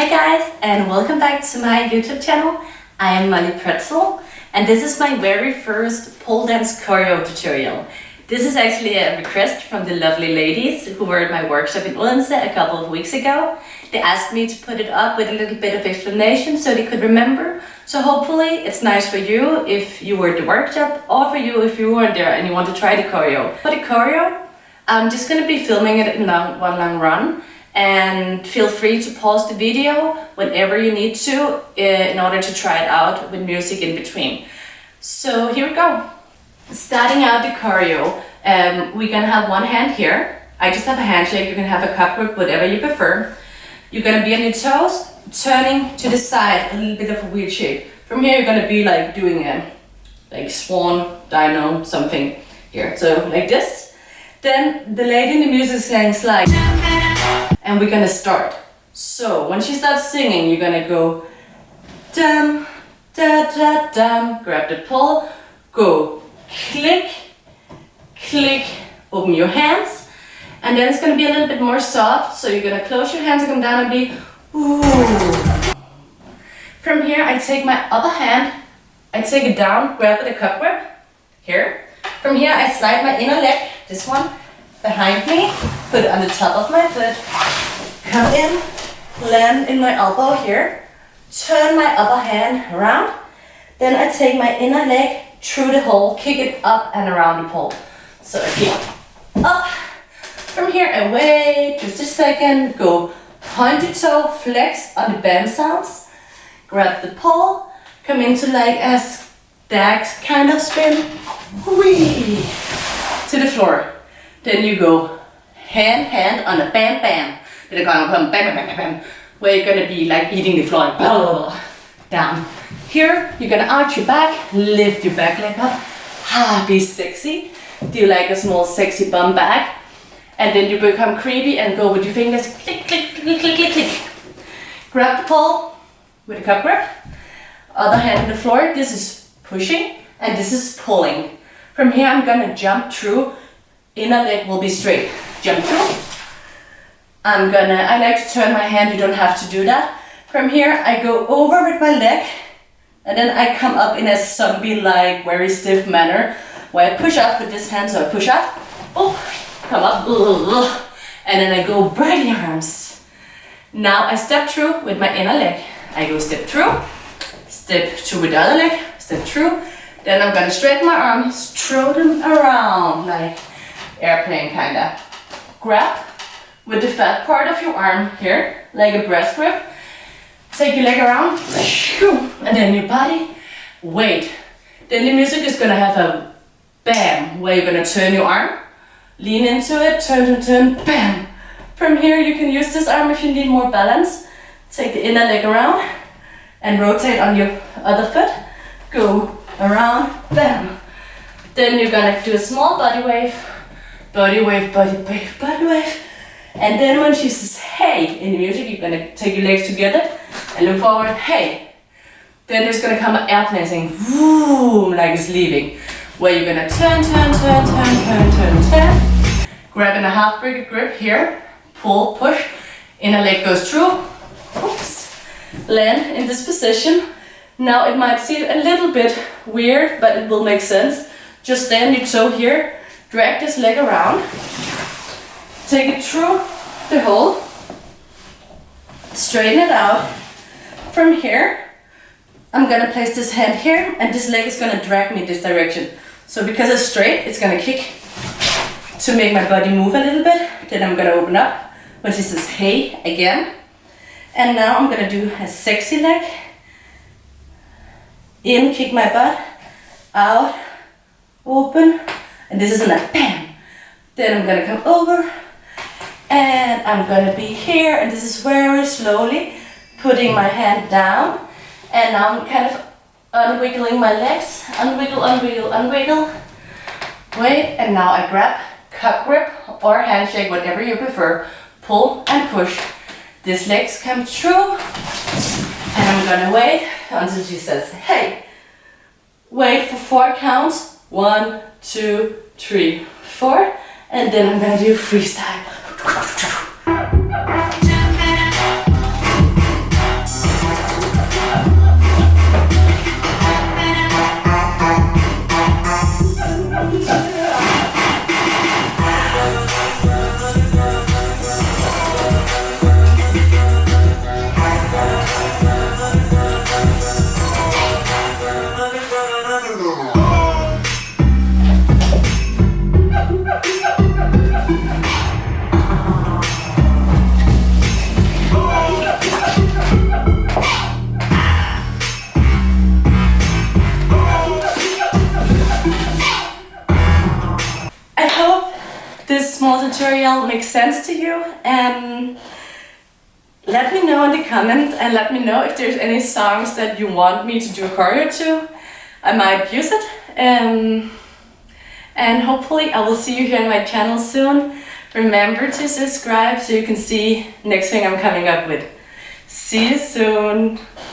Hi guys, and welcome back to my YouTube channel. I am Pretzel, and this is my very first pole dance choreo tutorial. This is actually a request from the lovely ladies who were at my workshop in Odense a couple of weeks ago. They asked me to put it up with a little bit of explanation so they could remember. So hopefully it's nice for you if you were at the workshop, or for you if you weren't there and you want to try the choreo. For the choreo, I'm just going to be filming it in one long run. And feel free to pause the video whenever you need to in order to try it out with music in between. So here we go. Starting out the choreo, we're gonna have one hand here. I just have a handshake. You can have a cup grip, whatever you prefer. You're gonna be on your toes, turning to the side, a little bit of a weird shape. From here, you're gonna be like doing a like swan, dino, something here. So like this. Then the lady in the music sings like, and we're gonna start. So when she starts singing, you're gonna go dum da da dum, grab the pole, go click, click, open your hands, and then it's gonna be a little bit more soft. So you're gonna close your hands and come down and be ooh. From here, I take my upper hand, I take it down, grab with a cup grip here. From here, I slide my inner leg, this one, behind me, put it on the top of my foot, come in, land in my elbow here, turn my upper hand around, then I take my inner leg through the hole, kick it up and around the pole. So I keep up. From here, I wait just a second, go pointed toe, flex on the bam sounds, grab the pole, come into like a stacked kind of spin, whee, to the floor. Then you go hand on a bam bam. Then you're gonna come bam bam bam bam. Where you're gonna be like eating the floor, blah, blah, blah, down. Here you're gonna arch your back, lift your back leg up, be sexy. Do like a small sexy bum back, and then you become creepy and go with your fingers, click click click click click click. Grab the pole with a cup grip. Other hand on the floor. This is pushing and this is pulling. From here I'm gonna jump through. Inner leg will be straight. Jump through. I like to turn my hand, you don't have to do that. From here, I go over with my leg, and then I come up in a zombie-like, very stiff manner, where I push off with this hand, so I push off, oh, come up, and then I go by the arms. Now I step through with my inner leg. I go step through with the other leg, step through, then I'm gonna straighten my arms, throw them around, like airplane kinda. Grab with the fat part of your arm here, like a breast grip. Take your leg around, and then your body, wait. Then the music is gonna have a bam, where you're gonna turn your arm, lean into it, turn, bam. From here you can use this arm if you need more balance. Take the inner leg around and rotate on your other foot. Go around, bam. Then you're gonna do a small body wave, body wave, body wave, body wave. And then when she says hey in the music, you're gonna take your legs together and look forward, hey. Then there's gonna come an airplane saying vroom, like it's leaving. Where you're gonna turn. Grabbing a half grip here, pull, push, inner leg goes through, oops, land in this position. Now it might seem a little bit weird, but it will make sense. Just stand your toe here, drag this leg around, take it through the hole, straighten it out. From here, I'm gonna place this hand here, and this leg is gonna drag me this direction. So because it's straight, it's gonna kick to make my body move a little bit. Then I'm gonna open up when she says hey again. And now I'm gonna do a sexy leg. In, kick my butt, out, open, and this is a bam. Then I'm gonna come over, and I'm gonna be here, and this is very slowly putting my hand down, and now I'm kind of unwiggling my legs, unwiggle, wait, and now I grab, cup grip or handshake, whatever you prefer, pull and push. This legs come through, and I'm gonna wait until she says hey. Wait for 4 counts, 1, 2, 3, 4, and then I'm gonna do freestyle. tutorial makes sense to you, and let me know in the comments, and let me know if there's any songs that you want me to do a choreo to. I might use it, and hopefully I will see you here on my channel soon. Remember to subscribe so you can see next thing I'm coming up with. See you soon!